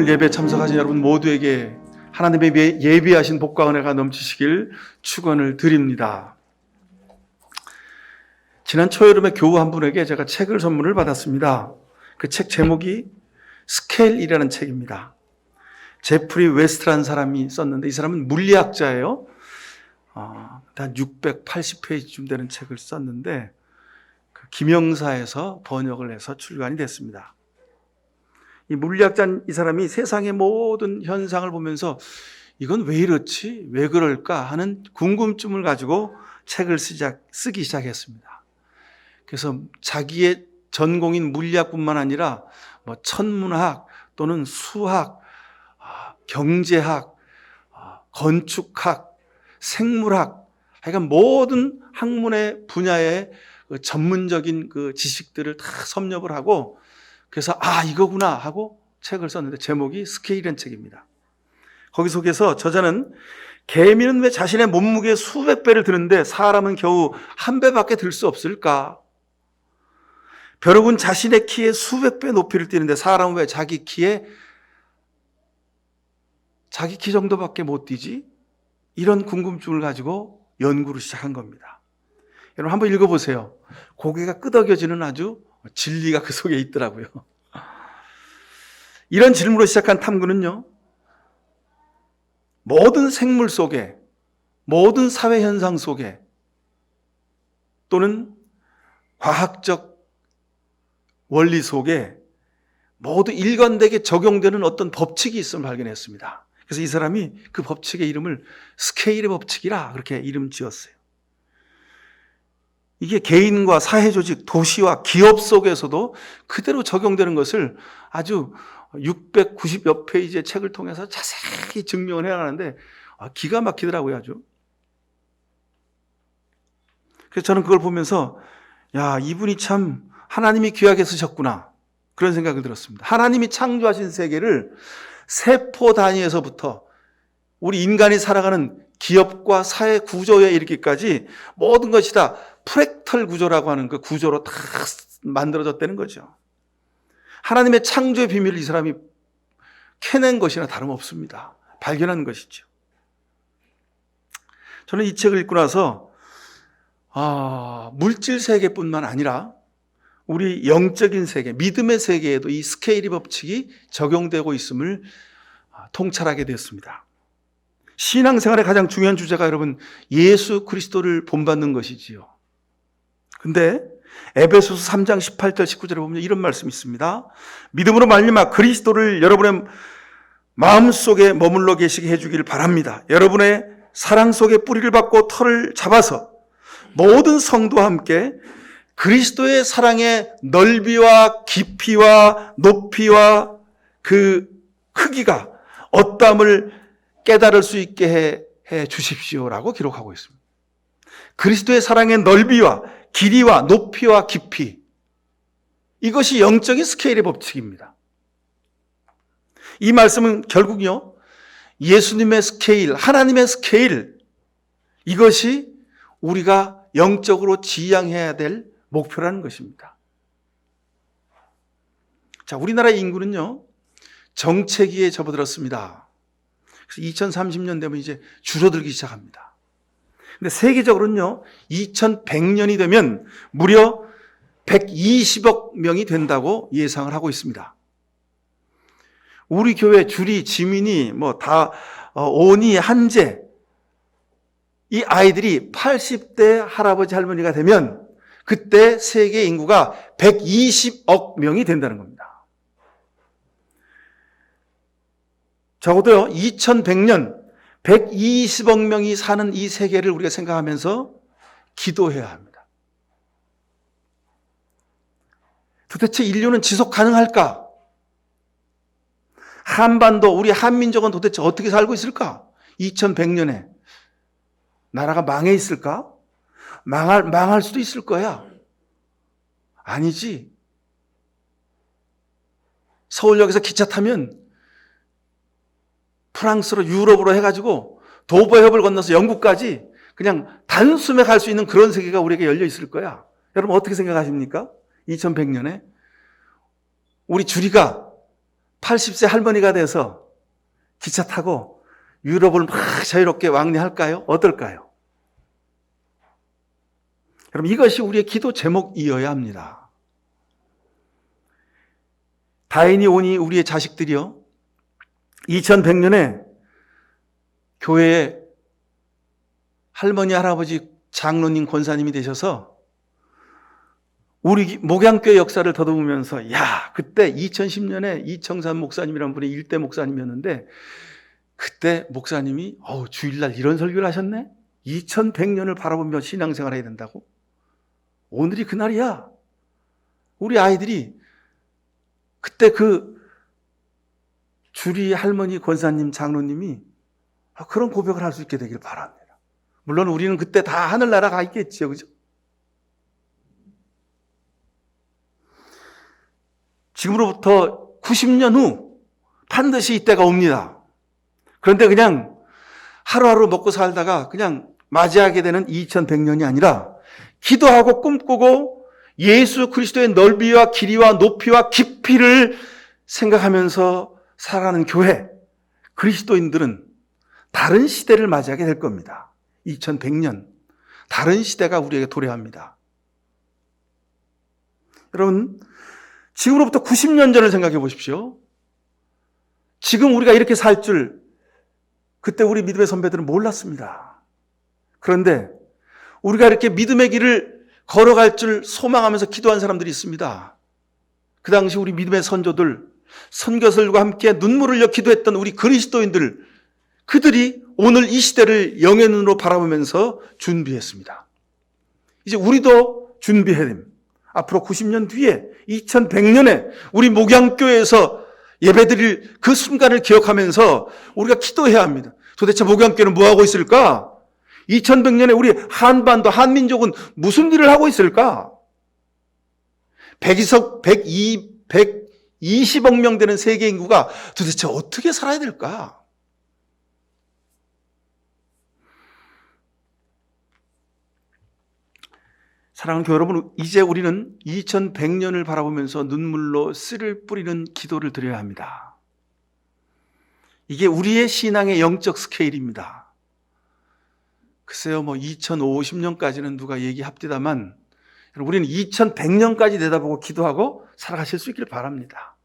오늘 예배 참석하신 여러분 모두에게 하나님의 예비하신 복과 은혜가 넘치시길 축원을 드립니다. 지난 초여름에 교우 한 분에게 제가 책을 선물을 받았습니다. 그 책 제목이 스케일이라는 책입니다. 제프리 웨스트라는 사람이 썼는데 이 사람은 물리학자예요. 한 680페이지쯤 되는 책을 썼는데 그 김영사에서 번역을 해서 출간이 됐습니다. 이 물리학자 이 사람이 세상의 모든 현상을 보면서 이건 왜 이렇지? 왜 그럴까? 하는 궁금증을 가지고 책을 쓰기 시작했습니다. 그래서 자기의 전공인 물리학뿐만 아니라 뭐 천문학 또는 수학, 경제학, 건축학, 생물학, 하여간 모든 학문의 분야의 전문적인 그 지식들을 다 섭렵을 하고 그래서 이거구나 하고 책을 썼는데 제목이 스케일이라는 책입니다. 거기 속에서 저자는 개미는 왜 자신의 몸무게의 수백 배를 드는데 사람은 겨우 한 배밖에 들 수 없을까? 벼룩은 자신의 키의 수백 배 높이를 뛰는데 사람은 왜 자기 키 정도밖에 못 뛰지? 이런 궁금증을 가지고 연구를 시작한 겁니다. 여러분 한번 읽어보세요. 고개가 끄덕여지는 아주 진리가 그 속에 있더라고요. 이런 질문으로 시작한 탐구는요, 모든 생물 속에, 모든 사회 현상 속에 또는 과학적 원리 속에 모두 일관되게 적용되는 어떤 법칙이 있음을 발견했습니다. 그래서 이 사람이 그 법칙의 이름을 스케일의 법칙이라 그렇게 이름 지었어요. 이게 개인과 사회조직, 도시와 기업 속에서도 그대로 적용되는 것을 아주 690여 페이지의 책을 통해서 자세히 증명을 해나가는데 기가 막히더라고요, 아주. 그래서 저는 그걸 보면서 이분이 참 하나님이 귀하게 쓰셨구나 그런 생각을 들었습니다. 하나님이 창조하신 세계를 세포 단위에서부터 우리 인간이 살아가는 기업과 사회 구조에 이르기까지 모든 것이 다 프랙탈 구조라고 하는 그 구조로 다 만들어졌다는 거죠. 하나님의 창조의 비밀을 이 사람이 캐낸 것이나 다름없습니다. 발견한 것이죠. 저는 이 책을 읽고 나서 물질 세계뿐만 아니라 우리 영적인 세계, 믿음의 세계에도 이 스케일의 법칙이 적용되고 있음을 통찰하게 되었습니다. 신앙생활의 가장 중요한 주제가 여러분 예수 그리스도를 본받는 것이지요. 근데 에베소서 3장 18절 19절에 보면 이런 말씀이 있습니다. 믿음으로 말미암아 그리스도를 여러분의 마음속에 머물러 계시게 해주길 바랍니다. 여러분의 사랑 속에 뿌리를 받고 털을 잡아서 모든 성도와 함께 그리스도의 사랑의 넓이와 깊이와 높이와 그 크기가 어떠함을 깨달을 수 있게 해 주십시오라고 기록하고 있습니다. 그리스도의 사랑의 넓이와 길이와 높이와 깊이, 이것이 영적인 스케일의 법칙입니다. 이 말씀은 결국요, 예수님의 스케일, 하나님의 스케일, 이것이 우리가 영적으로 지향해야 될 목표라는 것입니다. 자, 우리나라의 인구는요, 정체기에 접어들었습니다. 그래서 2030년 되면 이제 줄어들기 시작합니다. 근데 세계적으로는요, 2100년이 되면 무려 120억 명이 된다고 예상을 하고 있습니다. 우리 교회 주리, 지민이, 오니, 한재, 이 아이들이 80대 할아버지, 할머니가 되면 그때 세계 인구가 120억 명이 된다는 겁니다. 적어도요, 2100년 120억 명이 사는 이 세계를 우리가 생각하면서 기도해야 합니다. 도대체 인류는 지속 가능할까? 한반도, 우리 한민족은 도대체 어떻게 살고 있을까? 2100년에 나라가 망해 있을까? 망할 수도 있을 거야. 아니지. 서울역에서 기차 타면 프랑스로 유럽으로 해가지고 도보협을 건너서 영국까지 그냥 단숨에 갈 수 있는 그런 세계가 우리에게 열려 있을 거야. 여러분 어떻게 생각하십니까? 2100년에 우리 주리가 80세 할머니가 돼서 기차 타고 유럽을 막 자유롭게 왕래할까요? 어떨까요? 여러분, 이것이 우리의 기도 제목이어야 합니다. 다행히 오니 우리의 자식들이요, 2100년에 교회에 할머니, 할아버지, 장로님, 권사님이 되셔서 우리 목양교회 역사를 더듬으면서, 야, 그때 2010년에 이청산 목사님이라는 분이 일대 목사님이었는데, 그때 목사님이 주일날 이런 설교를 하셨네? 2100년을 바라보며 신앙생활 해야 된다고? 오늘이 그날이야. 우리 아이들이 그때 그 주리 할머니, 권사님, 장로님이 그런 고백을 할 수 있게 되길 바랍니다. 물론 우리는 그때 다 하늘나라 가 있겠죠, 그죠? 지금으로부터 90년 후 반드시 이때가 옵니다. 그런데 그냥 하루하루 먹고 살다가 그냥 맞이하게 되는 2100년이 아니라 기도하고 꿈꾸고 예수 그리스도의 넓이와 길이와 높이와 깊이를 생각하면서 살아가는 교회, 그리스도인들은 다른 시대를 맞이하게 될 겁니다. 2100년, 다른 시대가 우리에게 도래합니다. 여러분, 지금으로부터 90년 전을 생각해 보십시오. 지금 우리가 이렇게 살 줄 그때 우리 믿음의 선배들은 몰랐습니다. 그런데 우리가 이렇게 믿음의 길을 걸어갈 줄 소망하면서 기도한 사람들이 있습니다. 그 당시 우리 믿음의 선조들, 선교사들과 함께 눈물을 흘려 기도했던 우리 그리스도인들, 그들이 오늘 이 시대를 영의 눈으로 바라보면서 준비했습니다. 이제 우리도 준비해야 됩니다. 앞으로 90년 뒤에 2100년에 우리 목양교회에서 예배드릴 그 순간을 기억하면서 우리가 기도해야 합니다. 도대체 목양교회는 뭐하고 있을까? 2100년에 우리 한반도, 한민족은 무슨 일을 하고 있을까? 120억 명 되는 세계 인구가 도대체 어떻게 살아야 될까? 사랑하는 교회 여러분, 이제 우리는 2100년을 바라보면서 눈물로 씨를 뿌리는 기도를 드려야 합니다. 이게 우리의 신앙의 영적 스케일입니다. 글쎄요, 2050년까지는 누가 얘기합디다만, 우리는 2100년까지 내다보고 기도하고 살아가실 수 있기를 바랍니다.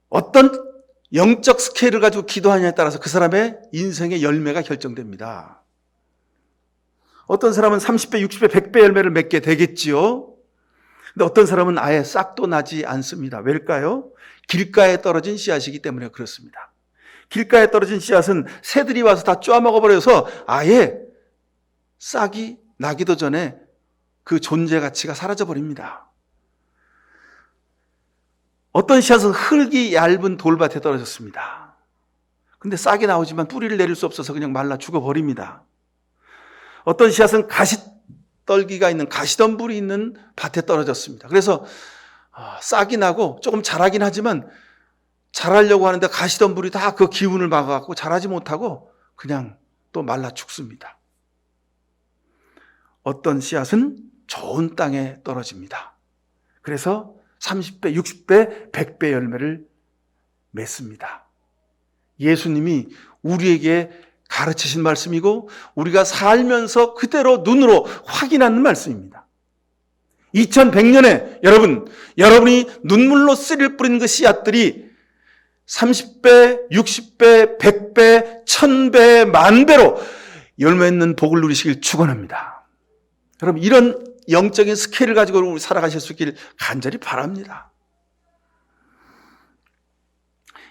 어떤 영적 스케일을 가지고 기도하냐에 따라서 그 사람의 인생의 열매가 결정됩니다. 어떤 사람은 30배, 60배, 100배 열매를 맺게 되겠지요. 근데 어떤 사람은 아예 싹도 나지 않습니다. 왜일까요? 길가에 떨어진 씨앗이기 때문에 그렇습니다. 길가에 떨어진 씨앗은 새들이 와서 다 쪼아먹어버려서 아예 싹이 나기도 전에 그 존재 가치가 사라져버립니다. 어떤 씨앗은 흙이 얇은 돌밭에 떨어졌습니다. 근데 싹이 나오지만 뿌리를 내릴 수 없어서 그냥 말라 죽어버립니다. 어떤 씨앗은 가시떨기가 있는 가시덤불이 있는 밭에 떨어졌습니다. 그래서 싹이 나고 조금 자라긴 하지만 자라려고 하는데 가시덤불이 다 그 기운을 막아갖고 자라지 못하고 그냥 또 말라 죽습니다. 어떤 씨앗은 좋은 땅에 떨어집니다. 그래서 30배, 60배, 100배 열매를 맺습니다. 예수님이 우리에게 가르치신 말씀이고 우리가 살면서 그대로 눈으로 확인하는 말씀입니다. 2100년에 여러분이 눈물로 씨를 뿌리는 그 씨앗들이 30배, 60배, 100배, 1000배, 만배로 열매 있는 복을 누리시길 축원합니다. 여러분, 이런 영적인 스케일을 가지고 우리 살아가실 수 있기를 간절히 바랍니다.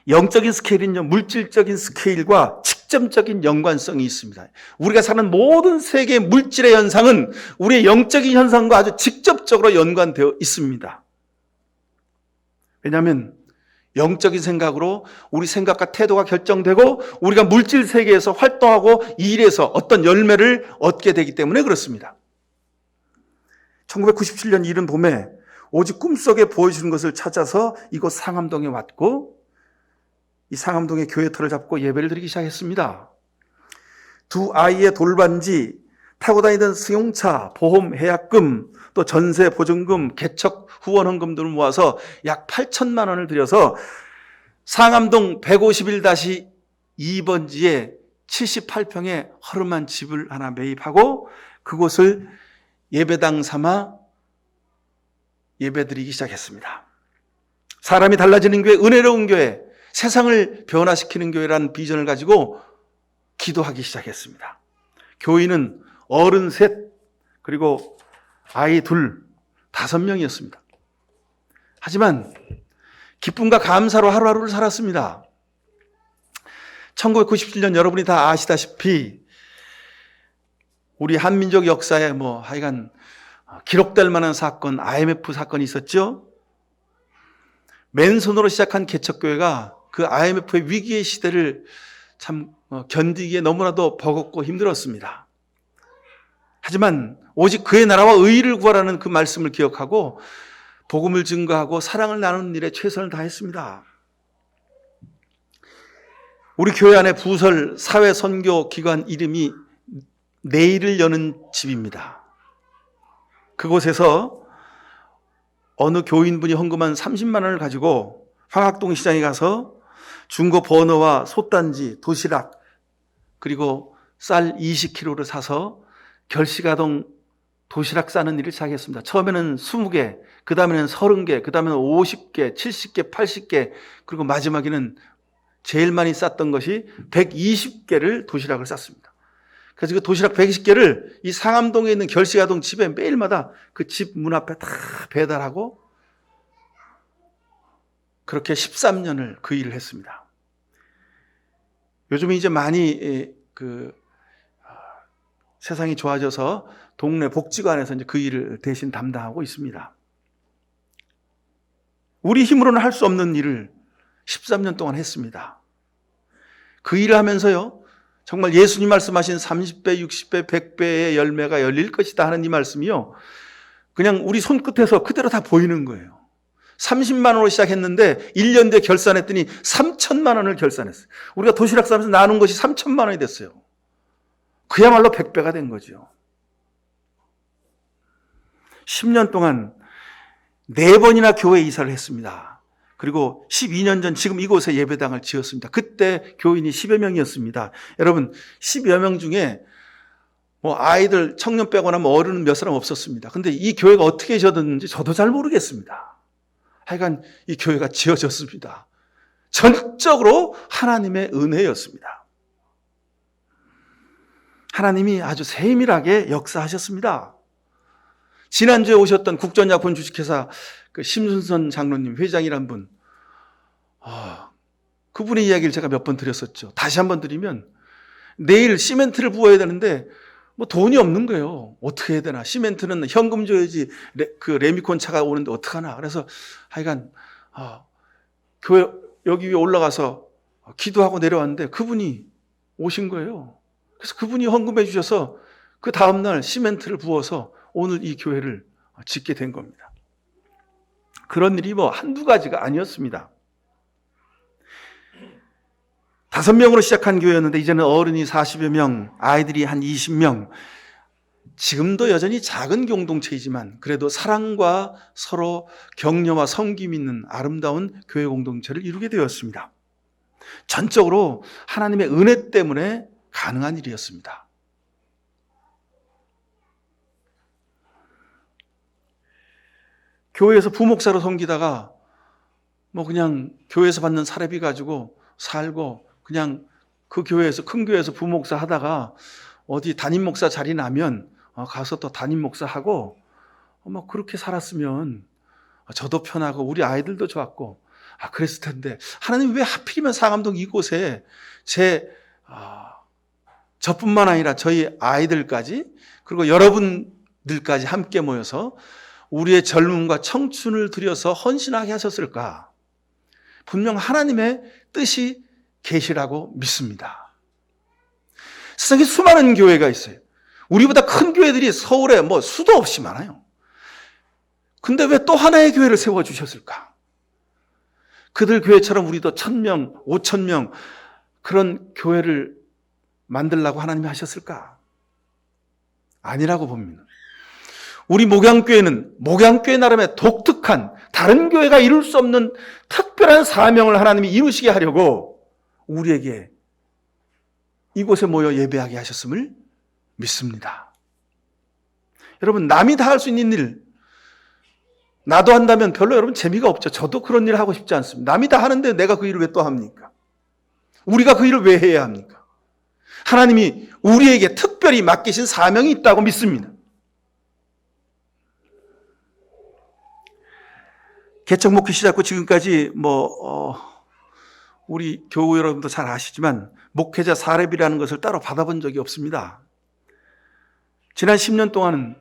영적인 스케일은요, 물질적인 스케일과 직접적인 연관성이 있습니다. 우리가 사는 모든 세계의 물질의 현상은 우리의 영적인 현상과 아주 직접적으로 연관되어 있습니다. 왜냐하면 영적인 생각으로 우리 생각과 태도가 결정되고 우리가 물질 세계에서 활동하고 일해서 어떤 열매를 얻게 되기 때문에 그렇습니다. 1997년 이른 봄에 오직 꿈속에 보여주는 것을 찾아서 이곳 상암동에 왔고 이 상암동의 교회터를 잡고 예배를 드리기 시작했습니다. 두 아이의 돌반지, 타고 다니던 승용차, 보험 해약금, 또 전세 보증금, 개척 후원 헌금 등을 모아서 약 8천만 원을 들여서 상암동 151-2번지에 78평의 허름한 집을 하나 매입하고 그곳을 예배당 삼아 예배드리기 시작했습니다. 사람이 달라지는 교회, 은혜로운 교회, 세상을 변화시키는 교회라는 비전을 가지고 기도하기 시작했습니다. 교인은 어른 셋, 그리고 아이 둘, 5명이었습니다. 하지만 기쁨과 감사로 하루하루를 살았습니다. 1997년 여러분이 다 아시다시피 우리 한민족 역사에 하여간 기록될 만한 사건, IMF 사건이 있었죠. 맨손으로 시작한 개척교회가 그 IMF의 위기의 시대를 참 견디기에 너무나도 버겁고 힘들었습니다. 하지만 오직 그의 나라와 의의를 구하라는 그 말씀을 기억하고 복음을 증거하고 사랑을 나누는 일에 최선을 다했습니다. 우리 교회 안에 부설 사회선교기관 이름이 내일을 여는 집입니다. 그곳에서 어느 교인분이 헌금한 30만 원을 가지고 황학동 시장에 가서 중고 버너와 솥단지, 도시락, 그리고 쌀 20kg를 사서 결식아동 도시락 싸는 일을 시작했습니다. 처음에는 20개, 그 다음에는 30개, 그 다음에는 50개, 70개, 80개, 그리고 마지막에는 제일 많이 쌌던 것이 120개를 도시락을 쌌습니다. 그래서 그 도시락 120개를 이 상암동에 있는 결식아동 집에 매일마다 그 집 문 앞에 다 배달하고 그렇게 13년을 그 일을 했습니다. 요즘은 이제 많이 세상이 좋아져서 동네 복지관에서 이제 그 일을 대신 담당하고 있습니다. 우리 힘으로는 할 수 없는 일을 13년 동안 했습니다. 그 일을 하면서요, 정말 예수님 말씀하신 30배, 60배, 100배의 열매가 열릴 것이다 하는 이 말씀이요, 그냥 우리 손끝에서 그대로 다 보이는 거예요. 30만 원으로 시작했는데 1년 뒤에 결산했더니 3천만 원을 결산했어요. 우리가 도시락 싸면서 나눈 것이 3천만 원이 됐어요. 그야말로 100배가 된 거죠. 10년 동안 4번이나 교회 이사를 했습니다. 그리고 12년 전 지금 이곳에 예배당을 지었습니다. 그때 교인이 10여 명이었습니다. 여러분, 10여 명 중에 아이들, 청년 빼거나 어른은 몇 사람 없었습니다. 근데 이 교회가 어떻게 지어졌는지 저도 잘 모르겠습니다. 하여간 이 교회가 지어졌습니다. 전적으로 하나님의 은혜였습니다. 하나님이 아주 세밀하게 역사하셨습니다. 지난주에 오셨던 국전약품 주식회사 그 심순선 장로님, 회장이란 분, 그분의 이야기를 제가 몇 번 드렸었죠. 다시 한번 드리면 내일 시멘트를 부어야 되는데 돈이 없는 거예요. 어떻게 해야 되나. 시멘트는 현금 줘야지 그 레미콘 차가 오는데 어떡하나. 그래서 하여간 교회 여기 위에 올라가서 기도하고 내려왔는데 그분이 오신 거예요. 그래서 그분이 헌금해 주셔서 그 다음날 시멘트를 부어서 오늘 이 교회를 짓게 된 겁니다. 그런 일이 한두 가지가 아니었습니다. 5명으로 시작한 교회였는데 이제는 어른이 40여 명, 아이들이 한 20명. 지금도 여전히 작은 공동체이지만 그래도 사랑과 서로 격려와 섬김 있는 아름다운 교회 공동체를 이루게 되었습니다. 전적으로 하나님의 은혜 때문에 가능한 일이었습니다. 교회에서 부목사로 섬기다가 그냥 교회에서 받는 사례비 가지고 살고 그냥 그 교회에서, 큰 교회에서 부목사 하다가 어디 담임 목사 자리 나면 가서 또 담임 목사 하고 그렇게 살았으면 저도 편하고 우리 아이들도 좋았고 그랬을 텐데 하나님 왜 하필이면 상암동 이곳에 저뿐만 아니라 저희 아이들까지 그리고 여러분들까지 함께 모여서 우리의 젊음과 청춘을 들여서 헌신하게 하셨을까? 분명 하나님의 뜻이 계시라고 믿습니다. 세상에 수많은 교회가 있어요. 우리보다 큰 교회들이 서울에 수도 없이 많아요. 근데 왜 또 하나의 교회를 세워주셨을까? 그들 교회처럼 우리도 1,000명, 5,000명 그런 교회를 만들라고 하나님이 하셨을까? 아니라고 봅니다. 우리 목양교회는 목양교회 나름의 독특한 다른 교회가 이룰 수 없는 특별한 사명을 하나님이 이루시게 하려고 우리에게 이곳에 모여 예배하게 하셨음을 믿습니다. 여러분, 남이 다 할 수 있는 일 나도 한다면 별로 여러분 재미가 없죠. 저도 그런 일을 하고 싶지 않습니다. 남이 다 하는데 내가 그 일을 왜 또 합니까? 우리가 그 일을 왜 해야 합니까? 하나님이 우리에게 특별히 맡기신 사명이 있다고 믿습니다. 개척 목회 시작고 지금까지 우리 교우 여러분도 잘 아시지만 목회자 사례비라는 것을 따로 받아본 적이 없습니다. 지난 10년 동안은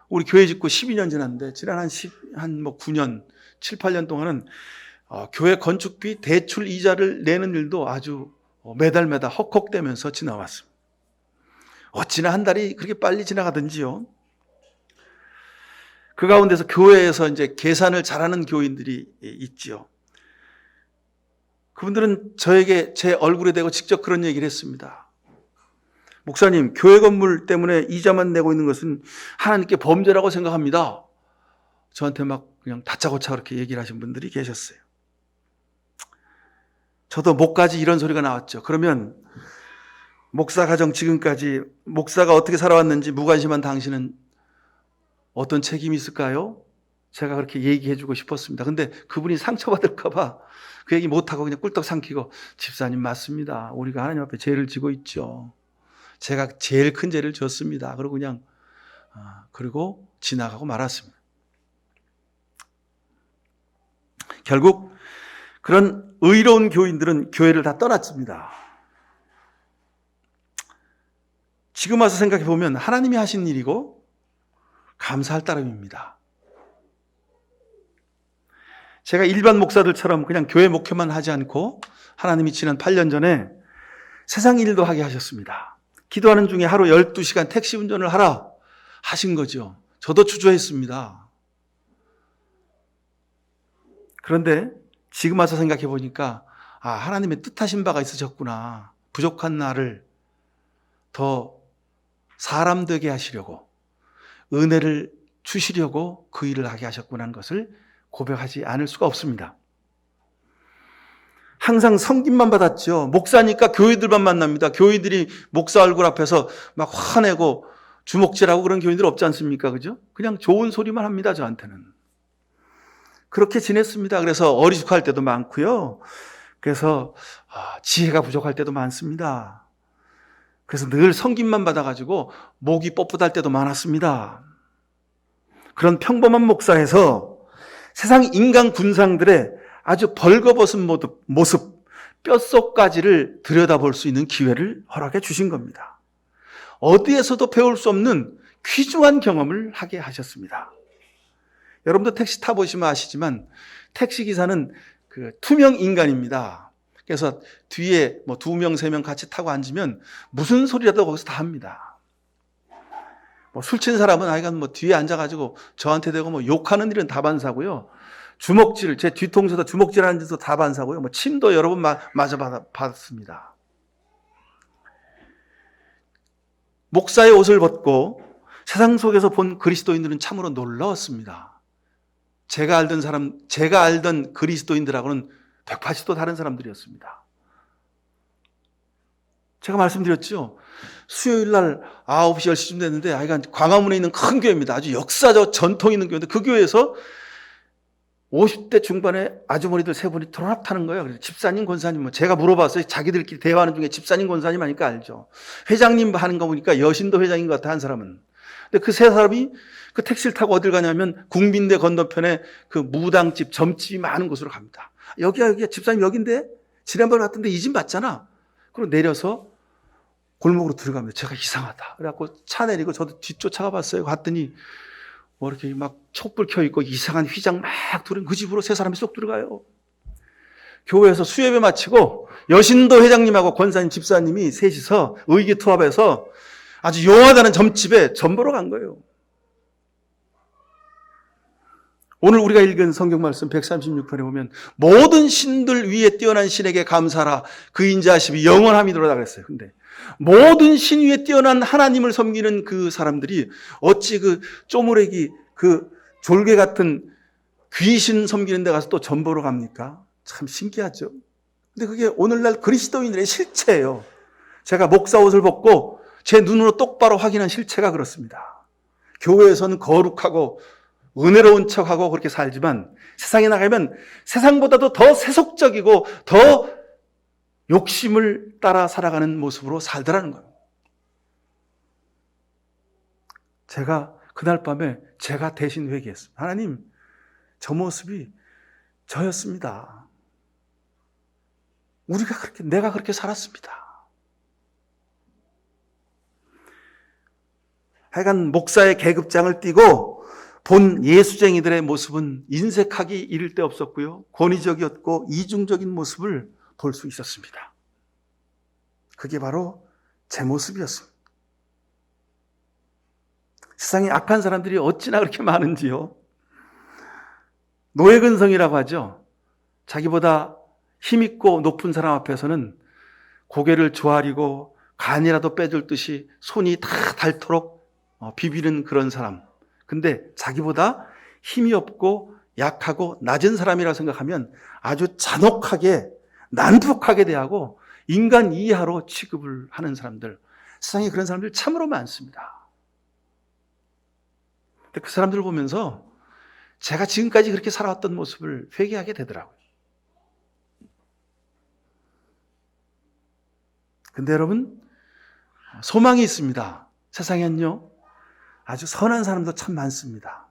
우리 교회 짓고 12년 지났는데 지난 한 9년, 7, 8년 동안은 교회 건축비 대출 이자를 내는 일도 아주 매달 헉헉대면서 지나왔습니다. 어찌나 한 달이 그렇게 빨리 지나가든지요. 그 가운데서 교회에서 이제 계산을 잘하는 교인들이 있지요. 그분들은 저에게 제 얼굴에 대고 직접 그런 얘기를 했습니다. 목사님, 교회 건물 때문에 이자만 내고 있는 것은 하나님께 범죄라고 생각합니다. 저한테 막 그냥 다짜고짜 그렇게 얘기를 하신 분들이 계셨어요. 저도 목까지 이런 소리가 나왔죠. 그러면 목사 가정 지금까지 목사가 어떻게 살아왔는지 무관심한 당신은 어떤 책임이 있을까요? 제가 그렇게 얘기해 주고 싶었습니다. 근데 그분이 상처받을까 봐 그 얘기 못하고 그냥 꿀떡 삼키고, 집사님 맞습니다. 우리가 하나님 앞에 죄를 지고 있죠. 제가 제일 큰 죄를 졌습니다. 그리고 그냥 그리고 지나가고 말았습니다. 결국 그런 의로운 교인들은 교회를 다 떠났습니다. 지금 와서 생각해 보면 하나님이 하신 일이고 감사할 따름입니다. 제가 일반 목사들처럼 그냥 교회 목회만 하지 않고 하나님이 지난 8년 전에 세상 일도 하게 하셨습니다. 기도하는 중에 하루 12시간 택시 운전을 하라 하신 거죠. 저도 주저했습니다. 그런데 지금 와서 생각해 보니까 하나님의 뜻하신 바가 있으셨구나. 부족한 나를 더 사람 되게 하시려고, 은혜를 주시려고 그 일을 하게 하셨구나 하는 것을 고백하지 않을 수가 없습니다. 항상 섬김만 받았죠. 목사니까 교회들만 만납니다. 교회들이 목사 얼굴 앞에서 막 화내고 주먹질하고 그런 교회들 없지 않습니까? 그죠? 그냥 좋은 소리만 합니다, 저한테는. 그렇게 지냈습니다. 그래서 어리숙할 때도 많고요. 그래서 지혜가 부족할 때도 많습니다. 그래서 늘 섬김만 받아가지고 목이 뻣뻣할 때도 많았습니다. 그런 평범한 목사에서 세상 인간 군상들의 아주 벌거벗은 모습, 뼛속까지를 들여다볼 수 있는 기회를 허락해 주신 겁니다. 어디에서도 배울 수 없는 귀중한 경험을 하게 하셨습니다. 여러분도 택시 타보시면 아시지만 택시기사는 그 투명 인간입니다. 그래서 뒤에 2명, 3명 같이 타고 앉으면 무슨 소리라도 거기서 다 합니다. 술 친 사람은 하여간 뒤에 앉아가지고 저한테 대고 욕하는 일은 다반사고요. 주먹질, 제 뒤통수에다 주먹질 하는 짓도 다반사고요. 침도 여러 번 맞아 받았습니다. 목사의 옷을 벗고 세상 속에서 본 그리스도인들은 참으로 놀라웠습니다. 제가 알던 그리스도인들하고는 180도 다른 사람들이었습니다. 제가 말씀드렸죠. 수요일 날 9시, 10시쯤 됐는데 하여간 광화문에 있는 큰 교회입니다. 아주 역사적 전통 있는 교회인데 그 교회에서 50대 중반의 아주머니들 3분이 도락 타는 거예요. 그래서 집사님, 권사님, 제가 물어봤어요. 자기들끼리 대화하는 중에 집사님, 권사님 하니까 알죠. 회장님 하는 거 보니까 여신도 회장인 것 같아, 한 사람은. 근데 그 3사람이 그 택시를 타고 어딜 가냐면 국민대 건너편에 그 무당집, 점집이 많은 곳으로 갑니다. 여기야, 집사님 여긴데? 지난번에 왔던데 이 집 맞잖아. 그리고 내려서 골목으로 들어갑니다. 제가 이상하다. 그래갖고 차 내리고 저도 뒤쫓아가 봤어요. 갔더니 이렇게 막 촛불 켜있고 이상한 휘장 막 두른 그 집으로 3사람이 쏙 들어가요. 교회에서 수요예배 마치고 여신도 회장님하고 권사님, 집사님이 셋이서 의기투합해서 아주 용하다는 점집에 점 보러 간 거예요. 오늘 우리가 읽은 성경 말씀 136편에 보면 모든 신들 위에 뛰어난 신에게 감사하라. 그 인자하심이 영원함이로다 그랬어요. 근데 모든 신위에 뛰어난 하나님을 섬기는 그 사람들이 어찌 그 쪼무레기, 그 졸개 같은 귀신 섬기는 데 가서 또 전보러 갑니까? 참 신기하죠. 근데 그게 오늘날 그리스도인들의 실체예요. 제가 목사 옷을 벗고 제 눈으로 똑바로 확인한 실체가 그렇습니다. 교회에서는 거룩하고 은혜로운 척하고 그렇게 살지만 세상에 나가면 세상보다도 더 세속적이고 더 욕심을 따라 살아가는 모습으로 살더라는 거예요. 제가 그날 밤에 제가 대신 회개했습니다. 하나님, 저 모습이 저였습니다. 내가 그렇게 살았습니다. 하여간 목사의 계급장을 띠고 본 예수쟁이들의 모습은 인색하기 이를 데 없었고요. 권위적이었고 이중적인 모습을 볼 수 있었습니다. 그게 바로 제 모습이었습니다. 세상에 악한 사람들이 어찌나 그렇게 많은지요. 노예근성이라고 하죠. 자기보다 힘있고 높은 사람 앞에서는 고개를 조아리고 간이라도 빼줄 듯이 손이 다 닳도록 비비는 그런 사람. 근데 자기보다 힘이 없고 약하고 낮은 사람이라고 생각하면 아주 잔혹하게 난폭하게 대하고 인간 이하로 취급을 하는 사람들. 세상에 그런 사람들 참으로 많습니다. 근데 그 사람들을 보면서 제가 지금까지 그렇게 살아왔던 모습을 회개하게 되더라고요. 근데 여러분, 소망이 있습니다. 세상엔요, 아주 선한 사람도 참 많습니다.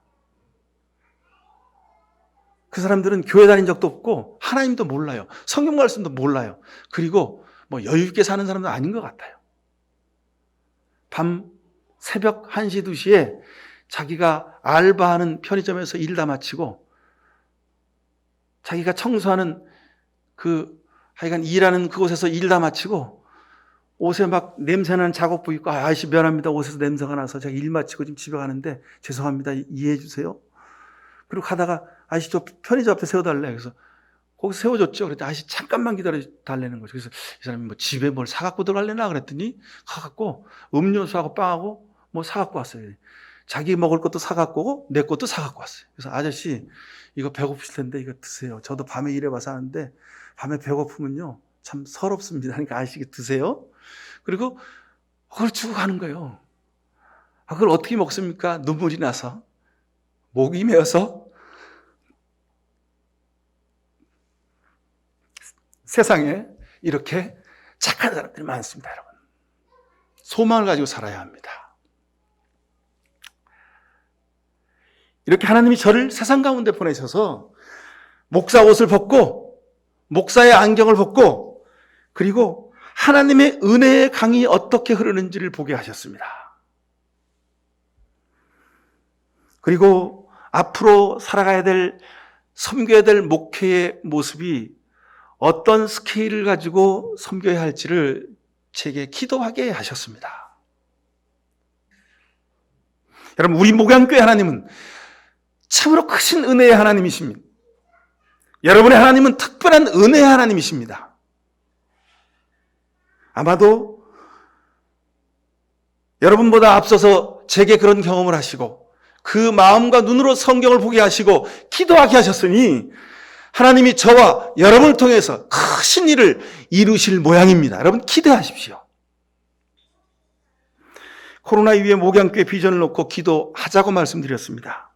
그 사람들은 교회 다닌 적도 없고 하나님도 몰라요. 성경 말씀도 몰라요. 그리고 여유 있게 사는 사람도 아닌 것 같아요. 밤 새벽 1시, 2시에 자기가 알바하는 편의점에서 일 다 마치고 자기가 청소하는 하여간 일하는 그곳에서 일 다 마치고 옷에 막 냄새나는 작업복 입고 아저씨 미안합니다. 옷에서 냄새가 나서 제가 일 마치고 지금 집에 가는데 죄송합니다. 이해해 주세요. 그리고 가다가 아저씨 저 편의점 앞에 세워달래. 그래서 거기서 세워줬죠. 그랬더니 아저씨 잠깐만 기다려 달라는 거죠. 그래서 이 사람이 집에 뭘 사갖고 들어갈래나 그랬더니 가갖고 음료수하고 빵하고 사갖고 왔어요. 자기 먹을 것도 사갖고 내 것도 사갖고 왔어요. 그래서 아저씨 이거 배고프실 텐데 이거 드세요. 저도 밤에 일해봐서 하는데 밤에 배고프면요 참 서럽습니다. 그러니까 아저씨 드세요. 그리고 그걸 주고 가는 거예요. 그걸 어떻게 먹습니까? 눈물이 나서 목이 메어서. 세상에 이렇게 착한 사람들이 많습니다, 여러분. 소망을 가지고 살아야 합니다. 이렇게 하나님이 저를 세상 가운데 보내셔서 목사 옷을 벗고 목사의 안경을 벗고 그리고 하나님의 은혜의 강이 어떻게 흐르는지를 보게 하셨습니다. 그리고 앞으로 살아가야 될, 섬겨야 될 목회의 모습이 어떤 스케일을 가지고 섬겨야 할지를 제게 기도하게 하셨습니다. 여러분, 우리 목양교회 하나님은 참으로 크신 은혜의 하나님이십니다. 여러분의 하나님은 특별한 은혜의 하나님이십니다. 아마도 여러분보다 앞서서 제게 그런 경험을 하시고 그 마음과 눈으로 성경을 보게 하시고 기도하게 하셨으니 하나님이 저와 여러분을 통해서 크신 일을 이루실 모양입니다. 여러분 기대하십시오. 코로나 이후에 목양교회 비전을 놓고 기도하자고 말씀드렸습니다.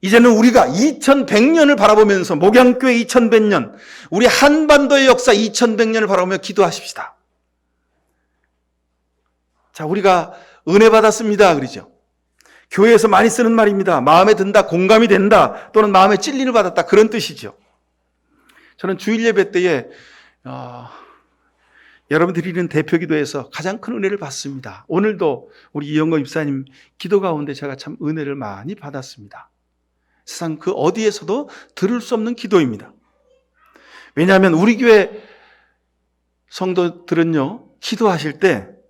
이제는 우리가 2100년을 바라보면서 목양교회 2100년, 우리 한반도의 역사 2100년을 바라보며 기도하십시다. 자, 우리가 은혜 받았습니다. 그러죠. 교회에서 많이 쓰는 말입니다. 마음에 든다, 공감이 된다, 또는 마음에 찔림을 받았다. 그런 뜻이죠. 저는 주일 예배 때에 여러분 드리는 대표기도에서 가장 큰 은혜를 받습니다. 오늘도 우리 이영거 입사님 기도 가운데 제가 참 은혜를 많이 받았습니다. 세상 그 어디에서도 들을 수 없는 기도입니다. 왜냐하면 우리 교회 성도들은요, 기도하실 때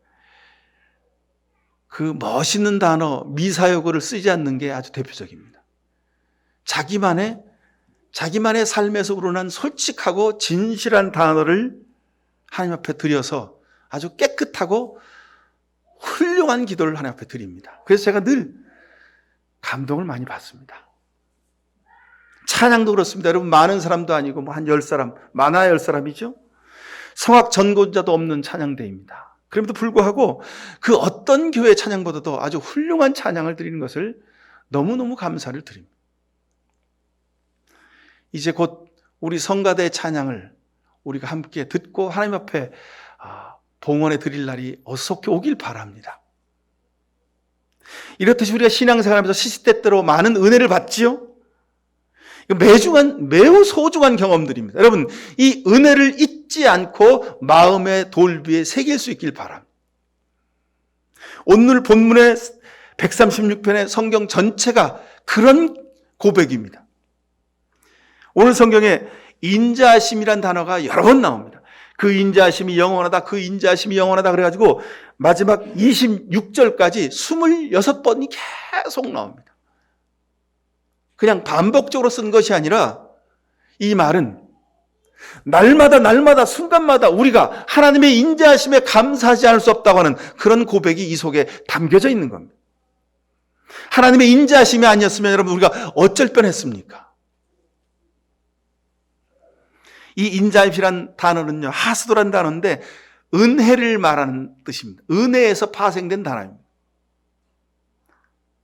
그 멋있는 단어, 미사여구를 쓰지 않는 게 아주 대표적입니다. 자기만의 삶에서 우러난 솔직하고 진실한 단어를 하나님 앞에 드려서 아주 깨끗하고 훌륭한 기도를 하나님 앞에 드립니다. 그래서 제가 늘 감동을 많이 받습니다. 찬양도 그렇습니다. 여러분, 많은 사람도 아니고 한 10사람, 많아야 10사람이죠. 성악 전공자도 없는 찬양대입니다. 그럼에도 불구하고 그 어떤 교회 찬양보다도 아주 훌륭한 찬양을 드리는 것을 너무너무 감사를 드립니다. 이제 곧 우리 성가대 찬양을 우리가 함께 듣고 하나님 앞에 봉헌해 드릴 날이 어서 오길 바랍니다. 이렇듯이 우리가 신앙생활하면서 시시때때로 많은 은혜를 받지요. 매우 소중한 경험들입니다. 여러분, 이 은혜를 잊지 않고 마음의 돌비에 새길 수 있길 바랍니다. 오늘 본문의 136편의 성경 전체가 그런 고백입니다. 오늘 성경에 인자하심이란 단어가 여러 번 나옵니다. 그 인자하심이 영원하다, 그 인자하심이 영원하다 그래가지고 마지막 26절까지 26번이 계속 나옵니다. 그냥 반복적으로 쓴 것이 아니라 이 말은 날마다 순간마다 우리가 하나님의 인자하심에 감사하지 않을 수 없다고 하는 그런 고백이 이 속에 담겨져 있는 겁니다. 하나님의 인자하심이 아니었으면 여러분 우리가 어쩔 뻔했습니까? 이 인자하심이란 단어는요, 하스도란 단어인데 은혜를 말하는 뜻입니다. 은혜에서 파생된 단어입니다.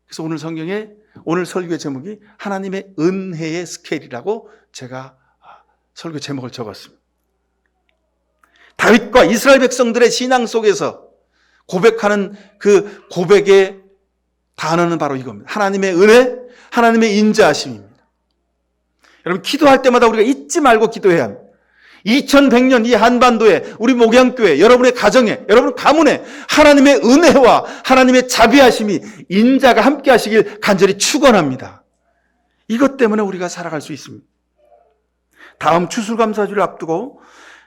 그래서 오늘 성경에 오늘 설교의 제목이 하나님의 은혜의 스케일이라고 제가 설교 제목을 적었습니다. 다윗과 이스라엘 백성들의 신앙 속에서 고백하는 그 고백의 단어는 바로 이겁니다. 하나님의 은혜, 하나님의 인자하심입니다. 여러분, 기도할 때마다 우리가 잊지 말고 기도해야 합니다. 2100년 이 한반도에 우리 목양교회, 여러분의 가정에, 여러분 가문에 하나님의 은혜와 하나님의 자비하심이 인자가 함께 하시길 간절히 축원합니다. 이것 때문에 우리가 살아갈 수 있습니다. 다음 추수감사주를 앞두고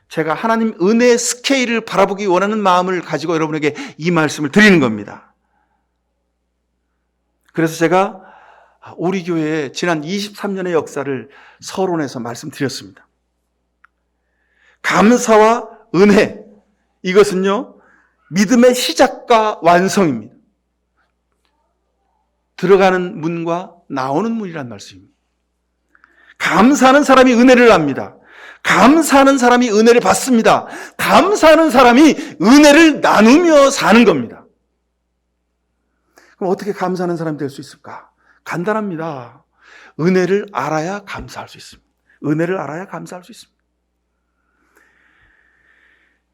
제가 하나님 은혜의 스케일을 바라보기 원하는 마음을 가지고 여러분에게 이 말씀을 드리는 겁니다. 그래서 제가 우리 교회의 지난 23년의 역사를 서론에서 말씀드렸습니다. 감사와 은혜, 이것은요, 믿음의 시작과 완성입니다. 들어가는 문과 나오는 문이란 말씀입니다. 감사하는 사람이 은혜를 합니다. 감사하는 사람이 은혜를 받습니다. 감사하는 사람이 은혜를 나누며 사는 겁니다. 그럼 어떻게 감사하는 사람이 될 수 있을까? 간단합니다. 은혜를 알아야 감사할 수 있습니다. 은혜를 알아야 감사할 수 있습니다.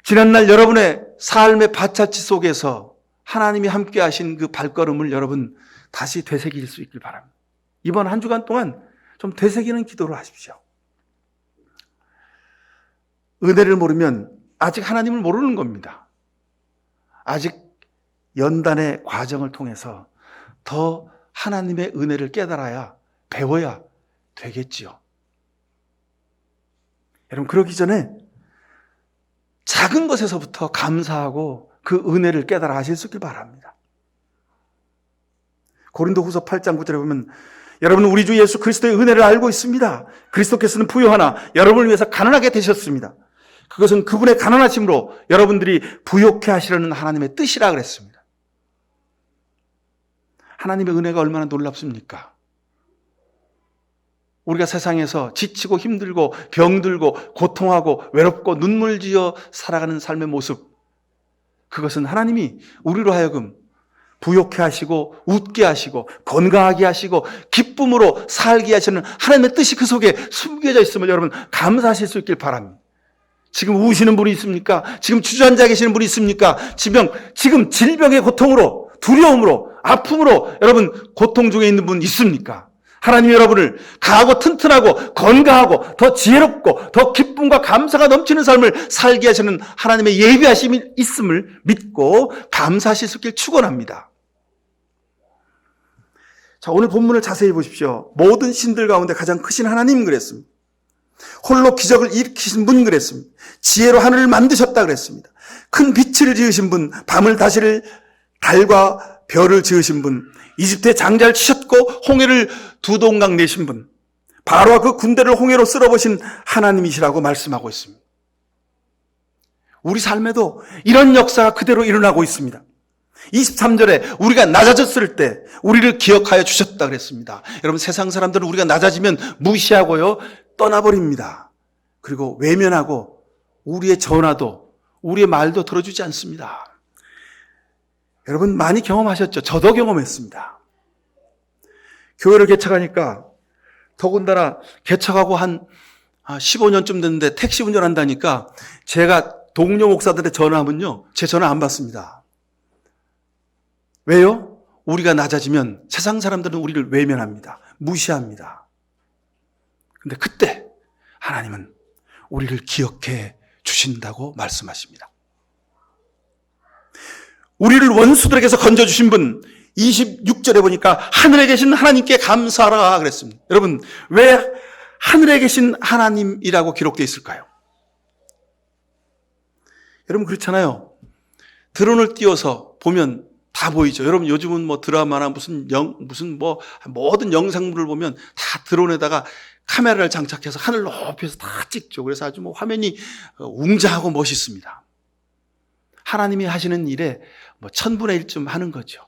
지난날 여러분의 삶의 밭자치 속에서 하나님이 함께 하신 그 발걸음을 여러분 다시 되새길 수 있길 바랍니다. 이번 한 주간 동안 좀 되새기는 기도를 하십시오. 은혜를 모르면 아직 하나님을 모르는 겁니다. 아직 연단의 과정을 통해서 더 하나님의 은혜를 깨달아야, 배워야 되겠지요. 여러분, 그러기 전에 작은 것에서부터 감사하고 그 은혜를 깨달아 하실 수 있길 바랍니다. 고린도후서 8장 9절에 보면 여러분은 우리 주 예수 그리스도의 은혜를 알고 있습니다. 그리스도께서는 부요하나 여러분을 위해서 가난하게 되셨습니다. 그것은 그분의 가난하심으로 여러분들이 부요케 하시려는 하나님의 뜻이라 그랬습니다. 하나님의 은혜가 얼마나 놀랍습니까? 우리가 세상에서 지치고 힘들고 병들고 고통하고 외롭고 눈물 지어 살아가는 삶의 모습, 그것은 하나님이 우리로 하여금 부요케 하시고 웃게 하시고 건강하게 하시고 기쁨으로 살게 하시는 하나님의 뜻이 그 속에 숨겨져 있음을 여러분 감사하실 수 있길 바랍니다. 지금 우시는 분이 있습니까? 지금 주저앉아 계시는 분이 있습니까? 지금 질병의 고통으로, 두려움으로, 아픔으로 여러분 고통 중에 있는 분 있습니까? 하나님이 여러분을 강하고 튼튼하고 건강하고 더 지혜롭고 더 기쁨과 감사가 넘치는 삶을 살게 하시는 하나님의 예비하심이 있음을 믿고 감사하실 수 있길 축원합니다. 자, 오늘 본문을 자세히 보십시오. 모든 신들 가운데 가장 크신 하나님 그랬습니다. 홀로 기적을 일으키신 분 그랬습니다. 지혜로 하늘을 만드셨다 그랬습니다. 큰 빛을 지으신 분, 밤을 다스릴 달과 별을 지으신 분, 이집트에 장자를 치셨고 홍해를 두 동강 내신 분, 바로와 그 군대를 홍해로 쓸어버신 하나님이시라고 말씀하고 있습니다. 우리 삶에도 이런 역사가 그대로 일어나고 있습니다. 23절에 우리가 낮아졌을 때 우리를 기억하여 주셨다 그랬습니다. 여러분, 세상 사람들은 우리가 낮아지면 무시하고요, 떠나버립니다. 그리고 외면하고 우리의 전화도 우리의 말도 들어주지 않습니다. 여러분 많이 경험하셨죠? 저도 경험했습니다. 교회를 개척하니까, 더군다나 개척하고 한 15년쯤 됐는데 택시 운전한다니까 제가 동료 목사들의 전화하면요, 제 전화 안 받습니다. 왜요? 우리가 낮아지면 세상 사람들은 우리를 외면합니다. 무시합니다. 근데 그때 하나님은 우리를 기억해 주신다고 말씀하십니다. 우리를 원수들에게서 건져주신 분, 26절에 보니까 하늘에 계신 하나님께 감사하라 그랬습니다. 여러분, 왜 하늘에 계신 하나님이라고 기록되어 있을까요? 여러분 그렇잖아요. 드론을 띄워서 보면 다 보이죠. 여러분 요즘은 뭐 드라마나 무슨 모든 영상물을 보면 다 드론에다가 카메라를 장착해서 하늘 높이에서 다 찍죠. 그래서 아주 뭐 화면이 웅장하고 멋있습니다. 하나님이 하시는 일에 뭐 1000분의 1쯤 하는 거죠.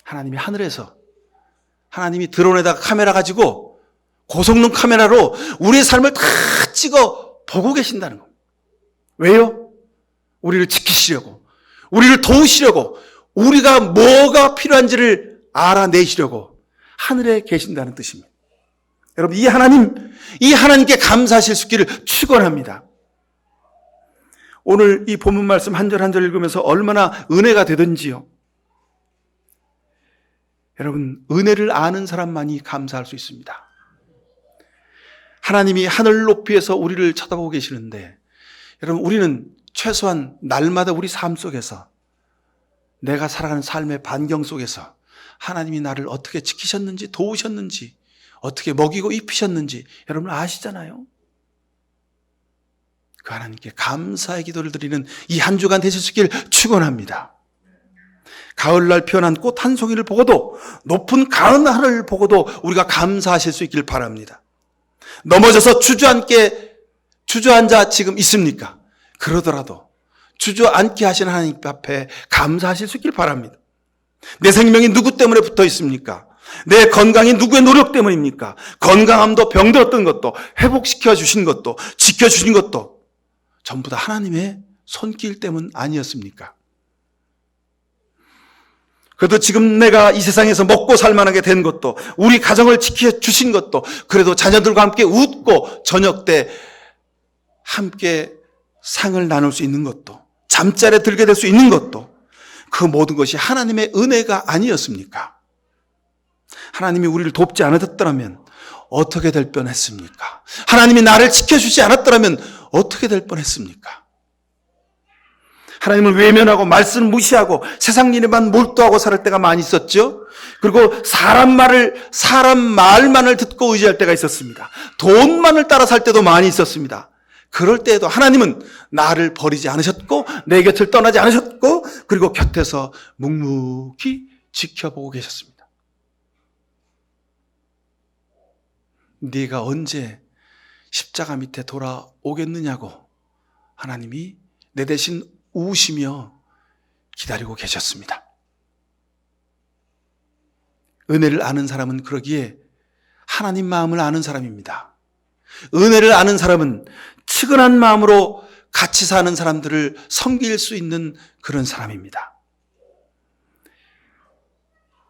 하나님이 하늘에서, 하나님이 드론에다가 카메라 가지고 고성능 카메라로 우리의 삶을 다 찍어 보고 계신다는 겁니다. 왜요? 우리를 지키시려고, 우리를 도우시려고, 우리가 뭐가 필요한지를 알아내시려고 하늘에 계신다는 뜻입니다. 여러분, 이 하나님께 감사하실 수 있기를 축원합니다. 오늘 이 본문 말씀 한 절 한 절 읽으면서 얼마나 은혜가 되든지요. 여러분, 은혜를 아는 사람만이 감사할 수 있습니다. 하나님이 하늘 높이에서 우리를 쳐다보고 계시는데, 여러분, 우리는 최소한 날마다 우리 삶 속에서, 내가 살아가는 삶의 반경 속에서 하나님이 나를 어떻게 지키셨는지, 도우셨는지, 어떻게 먹이고 입히셨는지 여러분 아시잖아요. 그 하나님께 감사의 기도를 드리는 이 한 주간 되실 수 있기를 축원합니다. 가을날 피어난 꽃 한 송이를 보고도, 높은 가은 하늘을 보고도 우리가 감사하실 수 있기를 바랍니다. 넘어져서 주저앉아 지금 있습니까? 그러더라도 주저앉게 하시는 하나님 앞에 감사하실 수 있기를 바랍니다. 내 생명이 누구 때문에 붙어 있습니까? 내 건강이 누구의 노력 때문입니까? 건강함도 병들었던 것도 회복시켜 주신 것도 지켜주신 것도 전부 다 하나님의 손길 때문 아니었습니까? 그래도 지금 내가 이 세상에서 먹고 살만하게 된 것도, 우리 가정을 지켜주신 것도, 그래도 자녀들과 함께 웃고 저녁 때 함께 상을 나눌 수 있는 것도, 잠자리에 들게 될 수 있는 것도, 그 모든 것이 하나님의 은혜가 아니었습니까? 하나님이 우리를 돕지 않았더라면 어떻게 될 뻔했습니까? 하나님이 나를 지켜주지 않았더라면 어떻게 될 뻔했습니까? 하나님을 외면하고 말씀을 무시하고 세상 일에만 몰두하고 살 때가 많이 있었죠. 그리고 사람 말만을 듣고 의지할 때가 있었습니다. 돈만을 따라 살 때도 많이 있었습니다. 그럴 때에도 하나님은 나를 버리지 않으셨고 내 곁을 떠나지 않으셨고, 그리고 곁에서 묵묵히 지켜보고 계셨습니다. 네가 언제 십자가 밑에 돌아오겠느냐고 하나님이 내 대신 우시며 기다리고 계셨습니다. 은혜를 아는 사람은 그러기에 하나님 마음을 아는 사람입니다. 은혜를 아는 사람은 측은한 마음으로 같이 사는 사람들을 섬길 수 있는 그런 사람입니다.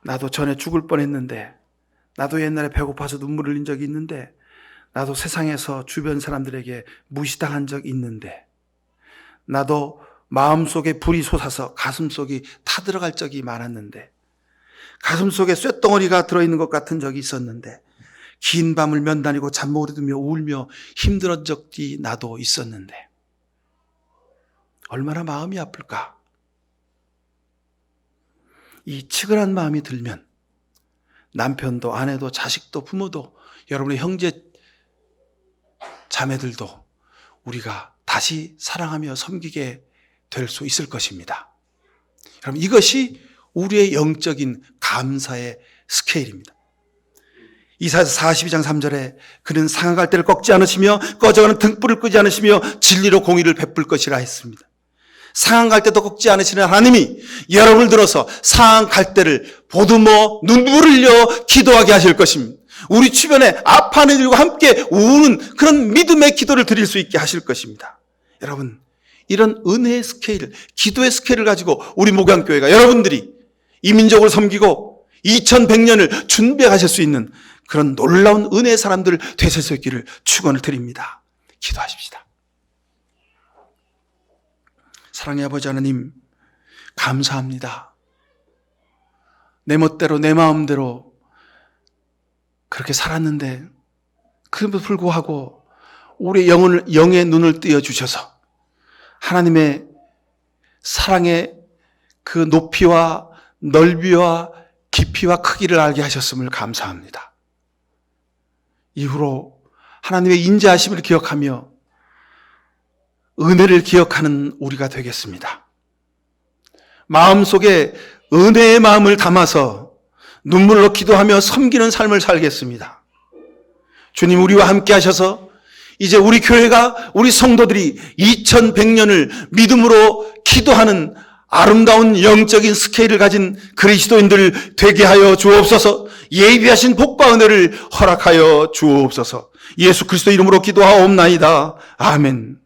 나도 전에 죽을 뻔했는데, 나도 옛날에 배고파서 눈물 흘린 적이 있는데, 나도 세상에서 주변 사람들에게 무시당한 적이 있는데, 나도 마음속에 불이 솟아서 가슴속이 타들어갈 적이 많았는데, 가슴속에 쇳덩어리가 들어있는 것 같은 적이 있었는데, 긴 밤을 면다니고 잠 못 이루며 울며 힘들었던 적이 나도 있었는데, 얼마나 마음이 아플까? 이 치근한 마음이 들면 남편도 아내도 자식도 부모도 여러분의 형제 자매들도 우리가 다시 사랑하며 섬기게 될 수 있을 것입니다. 여러분, 이것이 우리의 영적인 감사의 스케일입니다. 이사야서 42장 3절에 그는 상한 갈대를 꺾지 않으시며 꺼져가는 등불을 끄지 않으시며 진리로 공의를 베풀 것이라 했습니다. 상한 갈대도 꺾지 않으시는 하나님이 여러분을 들어서 상한 갈대를 보듬어 눈물을 흘려 기도하게 하실 것입니다. 우리 주변에 아파하는 이들과 함께 우는 그런 믿음의 기도를 드릴 수 있게 하실 것입니다. 여러분, 이런 은혜의 스케일, 기도의 스케일을 가지고 우리 목양교회가 여러분들이 이 민족을 섬기고 2100년을 준비해 가실 수 있는 그런 놀라운 은혜의 사람들 되실 수 있기를 축원을 드립니다. 기도하십시다. 사랑의 아버지 하나님, 감사합니다. 내 멋대로 내 마음대로 그렇게 살았는데 그럼에도 불구하고 우리의 영의 눈을 띄어주셔서 하나님의 사랑의 그 높이와 넓이와 깊이와 크기를 알게 하셨음을 감사합니다. 이후로 하나님의 인자하심을 기억하며 은혜를 기억하는 우리가 되겠습니다. 마음속에 은혜의 마음을 담아서 눈물로 기도하며 섬기는 삶을 살겠습니다. 주님, 우리와 함께 하셔서 이제 우리 교회가, 우리 성도들이 2100년을 믿음으로 기도하는 아름다운 영적인 스케일을 가진 그리스도인들 되게 하여 주옵소서. 예비하신 복과 은혜를 허락하여 주옵소서. 예수 그리스도 이름으로 기도하옵나이다. 아멘.